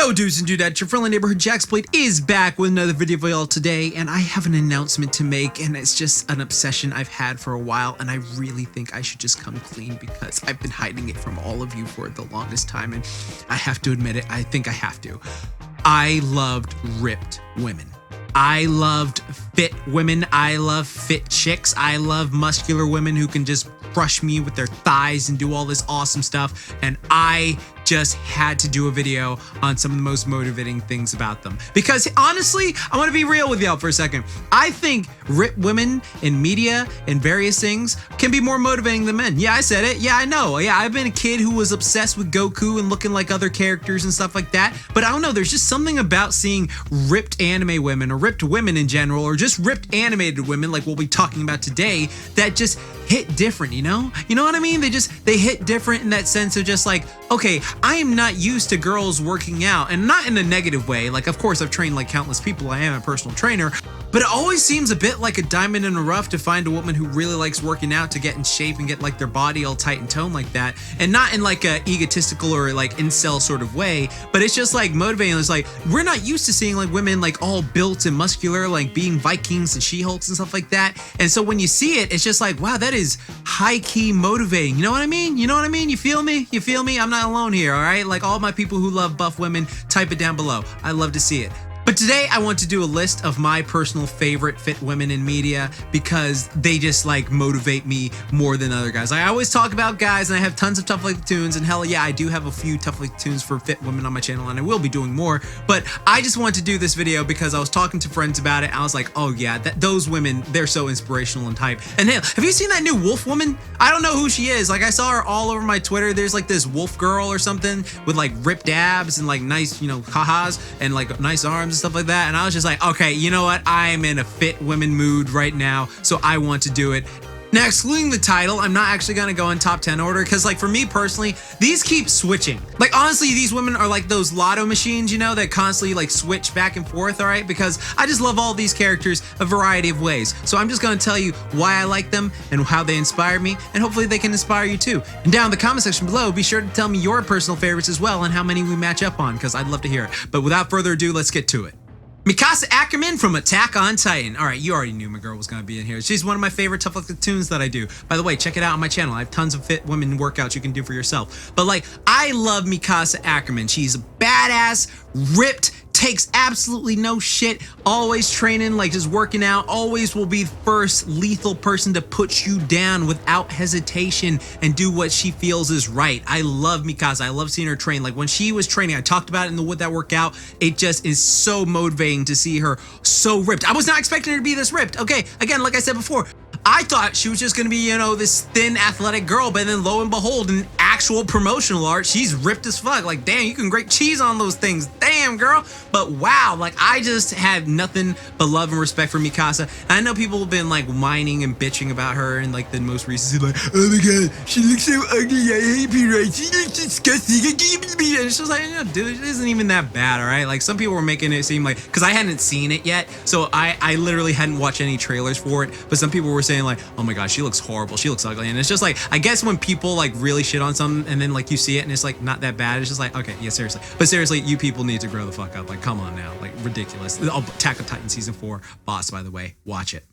Yo dudes and dudettes, your friendly neighborhood JaxBlade is back with another video for y'all today, and I have an announcement to make, and it's just an obsession I've had for a while, and I really think I should just come clean because I've been hiding it from all of you for the longest time, and I have to admit it. I think I have to. I loved ripped women. I loved fit women. I love fit chicks. I love muscular women who can just crush me with their thighs and do all this awesome stuff. And I just had to do a video on some of the most motivating things about them. Because honestly, I want to be real with y'all for a second. I think ripped women in media and various things can be more motivating than men. Yeah, I said it. Yeah, I know. Yeah, I've been a kid who was obsessed with Goku and looking like other characters and stuff like that. But I don't know, there's just something about seeing ripped anime women or ripped women in general, or just ripped animated women like we'll be talking about today, that just hit different, you know? You know what I mean? They hit different in that sense of just like, okay, I am not used to girls working out, and not in a negative way. Like, of course, I've trained like countless people. I am a personal trainer, but it always seems a bit like a diamond in the rough to find a woman who really likes working out to get in shape and get like their body all tight and toned like that. And not in like a egotistical or like incel sort of way, but it's just like motivating. It's like, we're not used to seeing like women like all built and muscular, like being Vikings and She-Hulks and stuff like that. And so when you see it, it's just like, wow, that is high-key motivating. You know what I mean? You know what I mean? You feel me? You feel me? I'm not alone here, all right? Like all my people who love buff women, type it down below. I love to see it. But today I want to do a list of my personal favorite fit women in media because they just like motivate me more than other guys. I always talk about guys, and I have tons of Tough Like Tunes, and hell yeah, I do have a few Tough Like Tunes for fit women on my channel, and I will be doing more. But I just wanted to do this video because I was talking to friends about it. I was like, oh yeah, those women, they're so inspirational and hype. And hell, have you seen that new wolf woman? I don't know who she is. Like, I saw her all over my Twitter. There's like this wolf girl or something with like ripped abs and like nice, you know, ha-has and like nice arms and stuff like that. And I was just like, okay, you know what? I'm in a fit women mood right now, so I want to do it. Now, excluding the title, I'm not actually gonna go in top 10 order because, like, for me personally, these keep switching. Like, honestly, these women are like those lotto machines, you know, that constantly like switch back and forth, all right? Because I just love all these characters a variety of ways. So I'm just gonna tell you why I like them and how they inspire me, and hopefully they can inspire you too. And down in the comment section below, be sure to tell me your personal favorites as well and how many we match up on, because I'd love to hear it. But without further ado, let's get to it. Mikasa Ackerman from Attack on Titan. All right, you already knew my girl was going to be in here. She's one of my favorite Tough Like Tunes that I do. By the way, check it out on my channel. I have tons of fit women workouts you can do for yourself. But like, I love Mikasa Ackerman. She's a badass, ripped, takes absolutely no shit, always training, like just working out, always will be the first lethal person to put you down without hesitation and do what she feels is right. I love Mikasa. I love seeing her train. Like when she was training, I talked about it in the Would That Workout. It just is so motivating to see her so ripped. I was not expecting her to be this ripped. Okay, again, like I said before, I thought she was just gonna be, you know, this thin athletic girl, but then lo and behold, in actual promotional art, she's ripped as fuck. Like, damn, you can grate cheese on those things. Damn, girl. But wow, like I just had nothing but love and respect for Mikasa. And I know people have been like whining and bitching about her and like the most recent, like, oh my god, she looks so ugly, I hate her, right? She looks disgusting. And it's just like, you know, dude, it isn't even that bad, all right? Like some people were making it seem like, because I hadn't seen it yet, so I literally hadn't watched any trailers for it, but some people were saying like, oh my god, she looks horrible, she looks ugly. And it's just like, I guess when people like really shit on something and then like you see it and it's like not that bad, it's just like, okay, yeah, seriously. But seriously, you people need to grow the fuck up. Like, come on now, like ridiculous. Oh, Attack on Titan season 4 boss, by the way, watch it.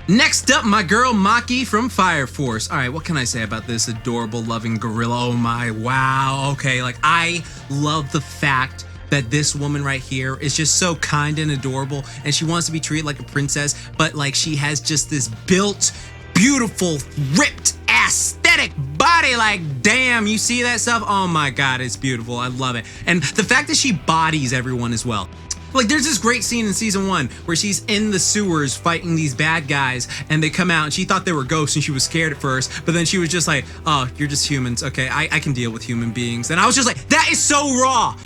Next up, my girl Maki from Fire Force. All right, what can I say about this adorable, loving gorilla? Oh my, wow. Okay, like I love the fact that this woman right here is just so kind and adorable, and she wants to be treated like a princess, but like she has just this built, beautiful, ripped, aesthetic body. Like, damn, you see that stuff? Oh my god, it's beautiful. I love it. And the fact that she bodies everyone as well. Like, there's this great scene in season 1 where she's in the sewers fighting these bad guys, and they come out and she thought they were ghosts and she was scared at first, but then she was just like, oh, you're just humans. Okay, I can deal with human beings. And I was just like, that is so raw.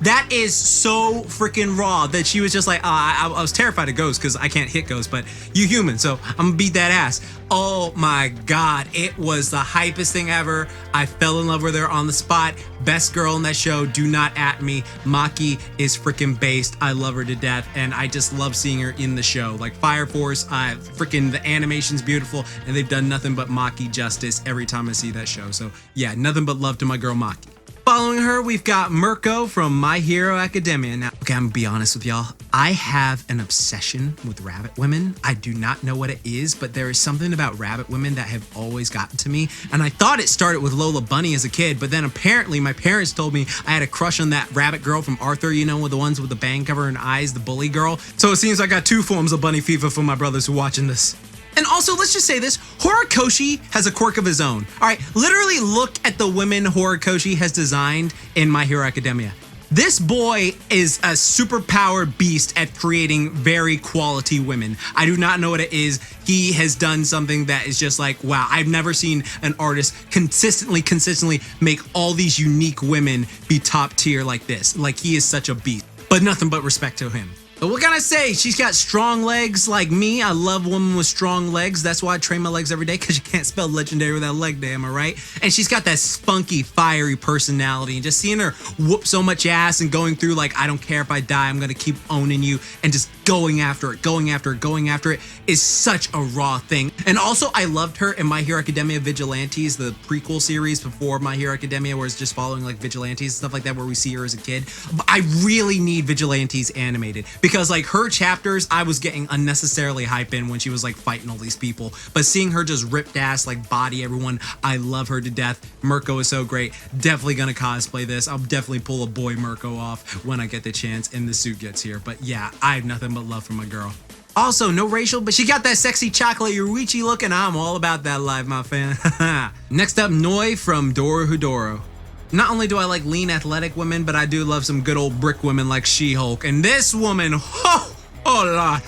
That is so freaking raw that she was just like, I was terrified of ghosts because I can't hit ghosts, but you human, so I'm gonna beat that ass. Oh my god, it was the hypest thing ever. I fell in love with her on the spot. Best girl in that show, do not at me. Maki is freaking based. I love her to death, and I just love seeing her in the show. Like Fire Force, freaking the animation's beautiful, and they've done nothing but Maki justice every time I see that show. So yeah, nothing but love to my girl Maki. Following her, we've got Mirko from My Hero Academia. Now, okay, I'm gonna be honest with y'all. I have an obsession with rabbit women. I do not know what it is, but there is something about rabbit women that have always gotten to me. And I thought it started with Lola Bunny as a kid, but then apparently my parents told me I had a crush on that rabbit girl from Arthur, you know, with the ones with the bang cover and eyes, the bully girl. So it seems I got two forms of bunny fever for my brothers who are watching this. And also, let's just say this, Horikoshi has a quirk of his own. All right, literally look at the women Horikoshi has designed in My Hero Academia. This boy is a superpowered beast at creating very quality women. I do not know what it is. He has done something that is just like, wow, I've never seen an artist consistently make all these unique women be top tier like this. Like, he is such a beast, but nothing but respect to him. But what can I say? She's got strong legs like me. I love women with strong legs. That's why I train my legs every day, because you can't spell legendary without leg day, am I right? And she's got that spunky, fiery personality. And just seeing her whoop so much ass and going through like, I don't care if I die, I'm going to keep owning you, and just going after it is such a raw thing. And also, I loved her in My Hero Academia Vigilantes, the prequel series before My Hero Academia, where it's just following like Vigilantes and stuff like that, where we see her as a kid. But I really need Vigilantes animated, because like her chapters, I was getting unnecessarily hype in when she was like fighting all these people. But seeing her just ripped ass, like body everyone, I love her to death. Mirko is so great. Definitely gonna cosplay this. I'll definitely pull a boy Mirko off when I get the chance and the suit gets here. But yeah, I have nothing but love for my girl. Also, no racial, but she got that sexy chocolate Yuichi look, and I'm all about that life, my fan. Next up, NOI from Dorehedoro. Not only do I like lean athletic women, but I do love some good old brick women like She-Hulk. And this woman, a lot.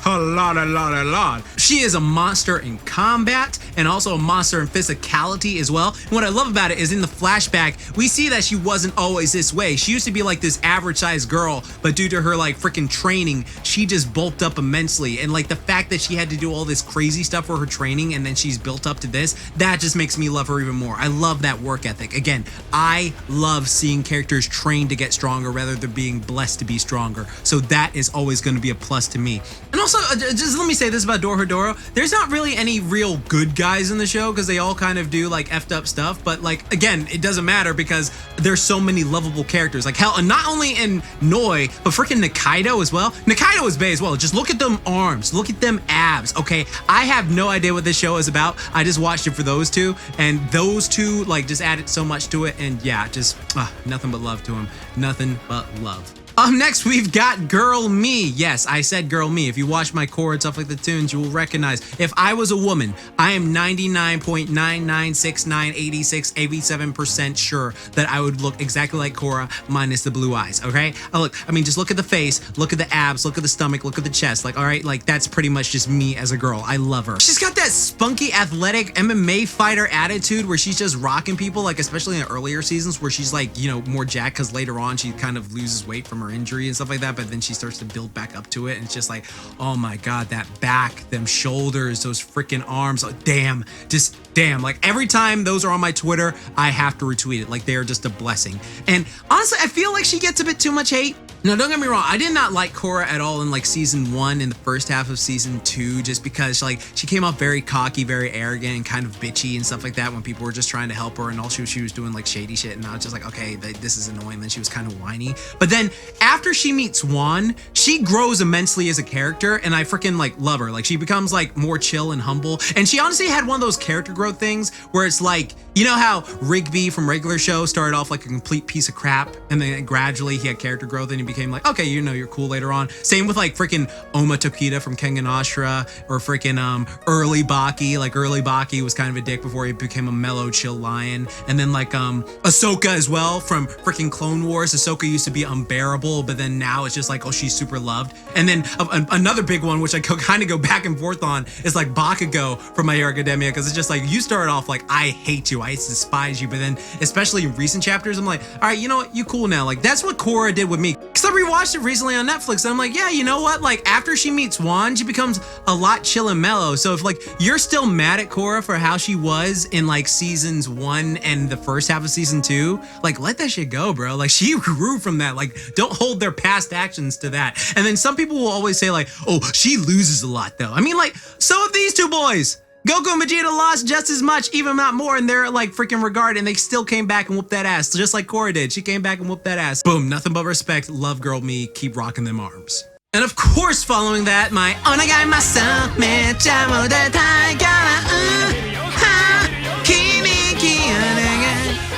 She is a monster in combat and also a monster in physicality as well. And what I love about it is in the flashback, we see that she wasn't always this way. She used to be like this average sized girl, but due to her like freaking training, she just bulked up immensely. And like the fact that she had to do all this crazy stuff for her training and then she's built up to this, that just makes me love her even more. I love that work ethic. Again, I love seeing characters trained to get stronger rather than being blessed to be stronger. So that is always going to be a plus to me. And also, just let me say this about Dorehedoro. There's not really any real good guys in the show because they all kind of do like effed up stuff. But like, again, it doesn't matter because there's so many lovable characters. Like hell, and not only in NOI, but freaking Nikaido as well. Nikaido is bae as well. Just look at them arms. Look at them abs. Okay, I have no idea what this show is about. I just watched it for those two. And those two like just added so much to it. And yeah, just nothing but love to them. Nothing but love. Next, we've got Girl Me. Yes, I said Girl Me. If you watch my core and stuff like the tunes, you will recognize. If I was a woman, I am 99.99698687% sure that I would look exactly like Korra minus the blue eyes, okay? Look, I mean, just look at the face, look at the abs, look at the stomach, look at the chest. Like, all right, like that's pretty much just me as a girl. I love her. She's got that spunky, athletic MMA fighter attitude where she's just rocking people, like especially in the earlier seasons where she's like, you know, more jacked because later on she kind of loses weight from her injury and stuff like that, but then she starts to build back up to it and it's just like, oh my god, that back, them shoulders, those freaking arms, like, damn, just damn. Like every time those are on my Twitter, I have to retweet it. Like they're just a blessing. And honestly, I feel like she gets a bit too much hate. Now, don't get me wrong, I did not like Korra at all in like season 1 in the first half of season 2, just because like she came off very cocky, very arrogant, and kind of bitchy and stuff like that when people were just trying to help her, and all she was doing like shady shit, and I was just like, okay, this is annoying. Then she was kind of whiny. But then after she meets Juan, she grows immensely as a character, and I freaking like love her. Like she becomes like more chill and humble, and she honestly had one of those character growth things where it's like, you know how Rigby from regular show started off like a complete piece of crap, and then gradually he had character growth and he became like, okay, you know, you're cool later on. Same with like freaking Oma Tokita from Kengan Ashura, or freaking Early Baki. Like Early Baki was kind of a dick before he became a mellow, chill lion. And then like Ahsoka as well from freaking Clone Wars. Ahsoka used to be unbearable, but then now it's just like, oh, she's super loved. And then another big one, which I kind of go back and forth on, is like Bakugo from My Hero Academia, because it's just like, you started off like, I hate you, I despise you, but then especially in recent chapters, I'm like, all right, you know what, you cool now. Like that's what Korra did with me. Because I rewatched it recently on Netflix, and I'm like, yeah, you know what? Like after she meets Juan, she becomes a lot chill and mellow. So if like you're still mad at Korra for how she was in like seasons 1 and the first half of season 2, like let that shit go, bro. Like she grew from that. Like don't hold their past actions to that. And then some people will always say like, oh, she loses a lot though. I mean, like, so have these two boys. Goku and Vegeta lost just as much, even not more, in their like freaking regard, and they still came back and whooped that ass, just like Korra did. She came back and whooped that ass. Boom, nothing but respect. Love girl me, keep rocking them arms. And of course, following that, my onagai myself, me chamo de taigara,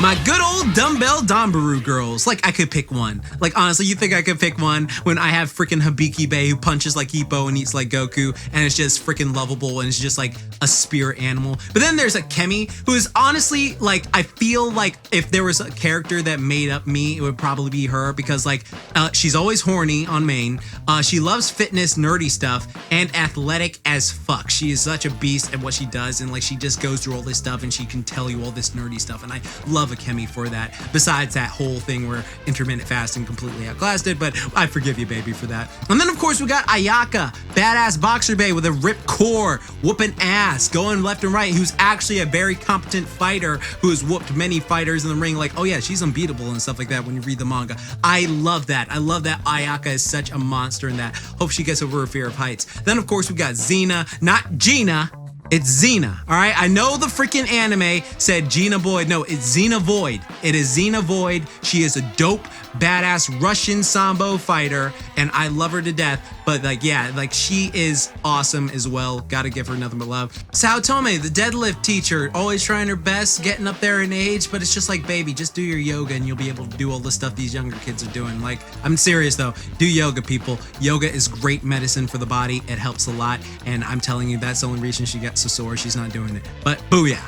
my good old dumbbell DANBERU girls. Like, I could pick one. Like, honestly, you think I could pick one when I have freaking Hibiki Bay who punches like Hippo and eats like Goku, and it's just freaking lovable, and it's just like a spirit animal. But then there's a Kemi who is honestly, like, I feel like if there was a character that made up me, it would probably be her, because like, she's always horny on main. She loves fitness, nerdy stuff, and athletic as fuck. She is such a beast at what she does, and like, she just goes through all this stuff, and she can tell you all this nerdy stuff, and I love a Kemi for that, besides that whole thing where intermittent fasting completely outclassed it, but I forgive you, baby, for that. And then of course we got Ayaka, badass boxer bae with a ripped core, whooping ass, going left and right, who's actually a very competent fighter who has whooped many fighters in the ring. Like, oh yeah, she's unbeatable and stuff like that when you read the manga. I love that. I love that Ayaka is such a monster in that. Hope she gets over her fear of heights. Then of course we got Xena, not Gina. It's Xena, all right? I know the freaking anime said Gina Void. No, it's Xena Void. It is Xena Void. She is a dope, badass Russian sambo fighter, and I love her to death. But like, yeah, like she is awesome as well. Gotta give her nothing but love. Saotome, the deadlift teacher, always trying her best, getting up there in age, but it's just like, baby, just do your yoga and you'll be able to do all the stuff these younger kids are doing. Like, I'm serious though. Do yoga, people. Yoga is great medicine for the body. It helps a lot, and I'm telling you, that's the only reason she gets so sore. She's not doing it. But booyah.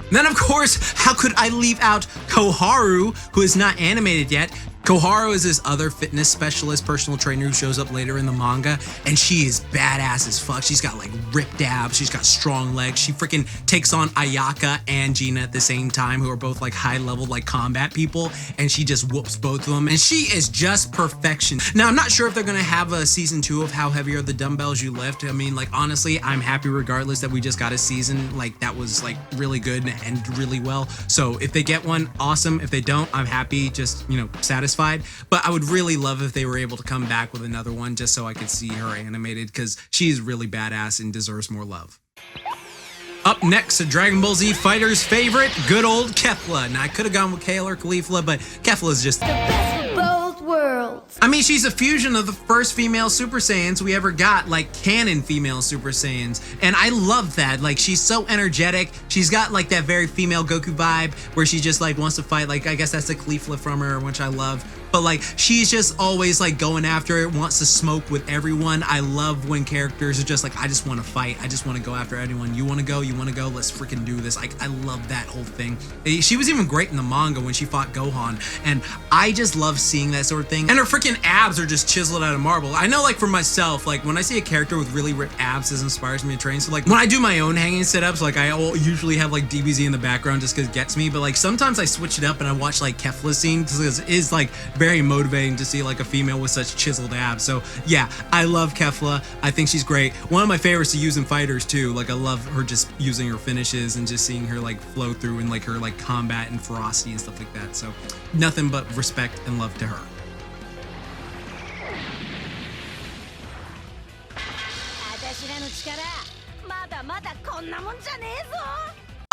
And then of course, how could I leave out Koharu, who is not animated yet? Koharu is this other fitness specialist personal trainer who shows up later in the manga, and she is badass as fuck. She's got like ripped abs, she's got strong legs. She freaking takes on Ayaka and Gina at the same time, who are both like high level like combat people, and she just whoops both of them, and she is just perfection. Now I'm not sure if they're gonna have a season 2 of how heavy are the dumbbells you lift. I mean, like honestly, I'm happy regardless that we just got a season like that was like really good and ended really well. So if they get one, awesome. If they don't, I'm happy, just, you know, satisfied. But I would really love if they were able to come back with another one just so I could see her animated, because she's really badass and deserves more love. Up next, a Dragon Ball Z fighter's favorite, good old Kelfa. Now I could have gone with Kale or Caulifla, but Kelfa is just the best of both worlds. I mean, she's a fusion of the first female Super Saiyans we ever got, like canon female Super Saiyans, and I love that. Like, she's so energetic. She's got like that very female Goku vibe where she just like wants to fight. Like, I guess that's the Caulifla from her, which I love. But like, she's just always like going after it, wants to smoke with everyone. I love when characters are just like, I just want to fight. I just want to go after anyone. You want to go? You want to go? Let's freaking do this. I love that whole thing. She was even great in the manga when she fought Gohan, and I just love seeing that sort of thing. And her freaking abs are just chiseled out of marble. I know, like for myself, like when I see a character with really ripped abs, it inspires me to train. So like when I do my own hanging sit-ups, like I usually have like DBZ in the background just because it gets me. But like sometimes I switch it up and I watch like Kelfa's scene because it is like very motivating to see like a female with such chiseled abs. So yeah, I love Kelfa. I think she's great. One of my favorites to use in fighters too. Like I love her just using her finishes and just seeing her like flow through and like her like combat and ferocity and stuff like that. So nothing but respect and love to her.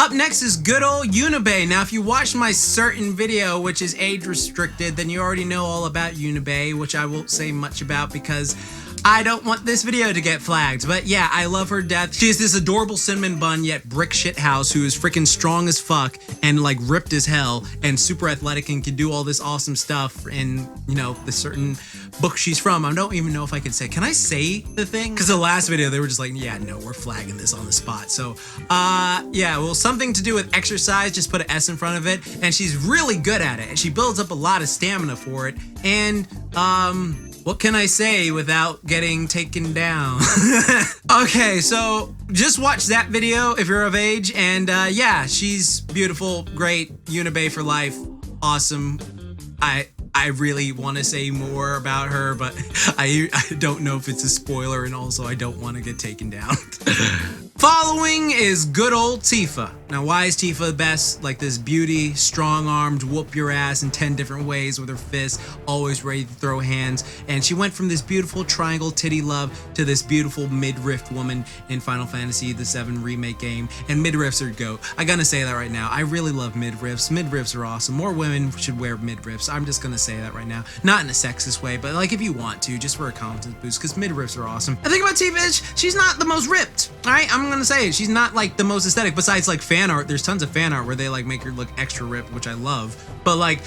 Up next is good old Yuna. Now, if you watched my certain video, which is age restricted, then you already know all about Yuna, which I won't say much about because I don't want this video to get flagged. But yeah, I love her to death. She is this adorable cinnamon bun yet brick shit house who is freaking strong as fuck and like ripped as hell and super athletic and can do all this awesome stuff in, you know, the certain book she's from. I don't even know if I can say. Can I say the thing? Because the last video they were just like, yeah, no, we're flagging this on the spot. So yeah, well, something to do with exercise, just put an S in front of it, and she's really good at it, and she builds up a lot of stamina for it. And what can I say without getting taken down? Okay, so just watch that video if you're of age, and yeah, she's beautiful, great, Yuna for life, awesome. I really want to say more about her, but I don't know if it's a spoiler, and also I don't want to get taken down. Following is good old Tifa. Now, why is Tifa the best? Like this beauty, strong-armed, whoop your ass in 10 different ways with her fists, always ready to throw hands. And she went from this beautiful triangle titty love to this beautiful midriff woman in Final Fantasy VII Remake game. And midriffs are GOAT. I gotta say that right now. I really love midriffs. Midriffs are awesome. More women should wear midriffs. I'm just gonna say that right now. Not in a sexist way, but like if you want to, just for a confidence boost, because midriffs are awesome. The thing about Tifa is she's not the most ripped. All right, I'm gonna say it. She's not like the most aesthetic. Besides like fan art, there's tons of fan art where they like make her look extra ripped, which I love. But like,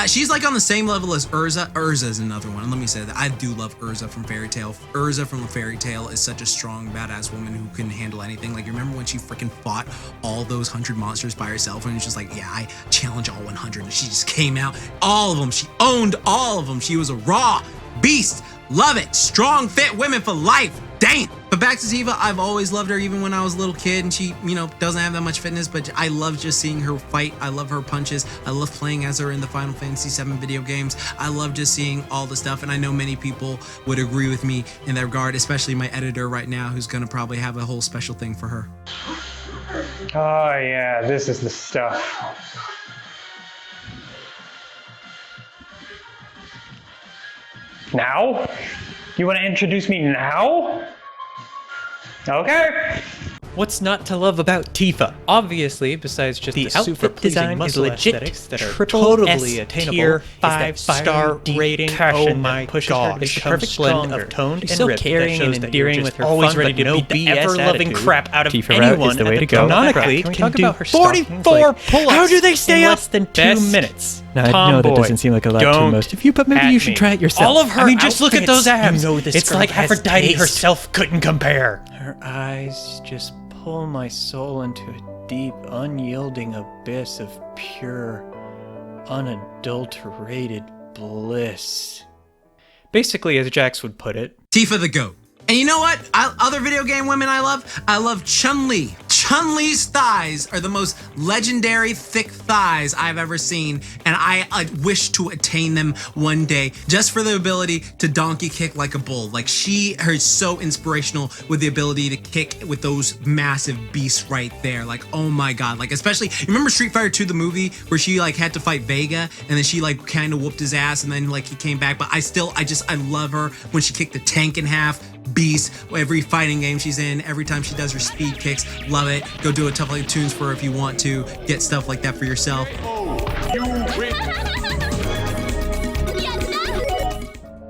she's like on the same level as Erza. Erza is another one. And let me say that I do love Erza from Fairy Tail. Erza from Fairy Tail is such a strong, badass woman who can handle anything. Like, you remember when she freaking fought all those 100 monsters by herself, and it's just like, yeah, I challenge all 100. And she just came out, all of them. She owned all of them. She was a raw beast. Love it. Strong, fit women for life. Damn. But back to Tifa, I've always loved her even when I was a little kid and she, you know, doesn't have that much fitness, but I love just seeing her fight. I love her punches. I love playing as her in the Final Fantasy VII video games. I love just seeing all the stuff, and I know many people would agree with me in that regard, especially my editor right now, who's gonna probably have a whole special thing for her. Oh yeah, this is the stuff. Now? You want to introduce me now? Okay. What's not to love about Tifa? Obviously, besides just the super outfit design muscle is legit aesthetics that are triple totally S attainable, tier, is that 5-star rating. passion Oh my that pushes god! her to It's a become perfect blend stronger. of toned She's and so ripped that caring shows and that you're endearing just with her always fun, ready but to no beat the BS ever-loving attitude. crap out of Tifa route anyone is the at way the to go. Canonically, Can we can talk do about her 44 pull-ups. How do they stay in up? less than 2 Best minutes? Now, I know that doesn't seem like a lot to Don't most of you, but maybe at you should me. try it yourself. All of her I mean, just look at those outfits, abs. You know this It's girl like has Aphrodite taste. herself couldn't compare. Her eyes just pull my soul into a deep, unyielding abyss of pure, unadulterated bliss. Basically, as Jax would put it, Tifa the GOAT. And you know what? Other video game women I love CHUN Li. CHUN Li's thighs are the most legendary thick thighs I've ever seen, and I wish to attain them one day, just for the ability to donkey kick like a bull. Like, she is so inspirational with the ability to kick with those massive beasts right there. Like, oh my god. Like, especially, you remember Street Fighter 2, the movie, where she like had to fight Vega, and then she like kind of whooped his ass, and then like he came back. But I love her when she kicked the tank in half. Beast. Every fighting game she's in, every time she does her speed kicks, love it. Go do a tough like tunes for her if you want to get stuff like that for yourself.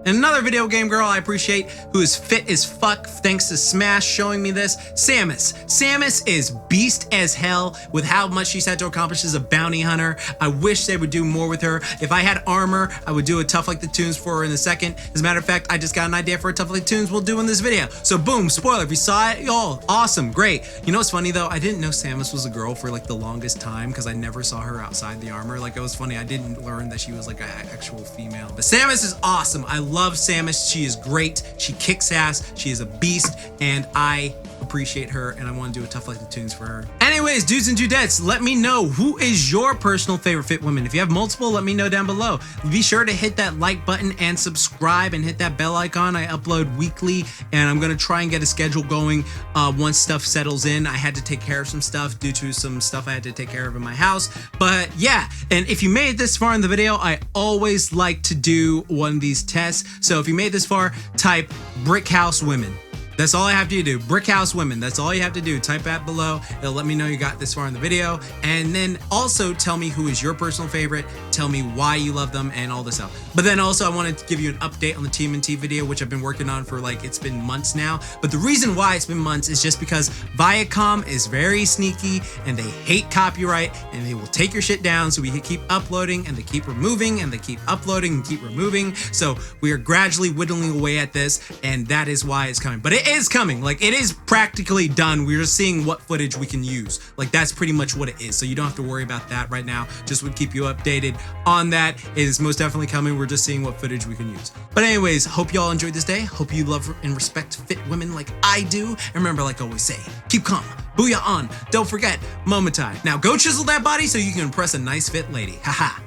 And another video game girl I appreciate who is fit as fuck, thanks to Smash showing me this, Samus. Samus is beast as hell with how much she's had to accomplish as a bounty hunter. I wish they would do more with her. If I had armor, I would do a tough like the tunes for her in a second. As a matter of fact, I just got an idea for a tough like tunes we'll do in this video. So boom, spoiler, if you saw it, y'all, awesome, great. You know what's funny though? I didn't know Samus was a girl for like the longest time because I never saw her outside the armor. Like, it was funny, I didn't learn that she was like an actual female. But Samus is awesome. I love Samus. She is great. She kicks ass. She is a beast, and I appreciate her, and I want to do a tough like the tunes for her. Anyways, dudes and dudettes, let me know who is your personal favorite fit woman. If you have multiple, let me know down below. Be sure to hit that like button and subscribe and hit that bell icon. I upload weekly, and I'm gonna try and get a schedule going once stuff settles in. I had to take care of some stuff due to some stuff I had to take care of in my house, but yeah. And if you made it this far in the video, I always like to do one of these tests. So if you made this far, type BRICC House Women. That's all I have to do. BRICC House Women. That's all you have to do. Type that below. It'll let me know you got this far in the video. And then also tell me who is your personal favorite. Tell me why you love them and all this stuff. But then also I wanted to give you an update on the TMNT video, which I've been working on for like, it's been months now. But the reason why it's been months is just because Viacom is very sneaky and they hate copyright and they will take your shit down. So we keep uploading and they keep removing and they keep uploading and keep removing. So we are gradually whittling away at this, and that is why it's coming. But it is coming. Like, it is practically done. We're just seeing what footage we can use. Like, that's pretty much what it is. So you don't have to worry about that right now. Just would keep you updated on that. It is most definitely coming. We're just seeing what footage we can use. But anyways, hope y'all enjoyed this day. Hope you love and respect fit women like I do. And remember, like I always say, keep calm, booyah on. Don't forget, momentai. Now go chisel that body so you can impress a nice fit lady. Haha.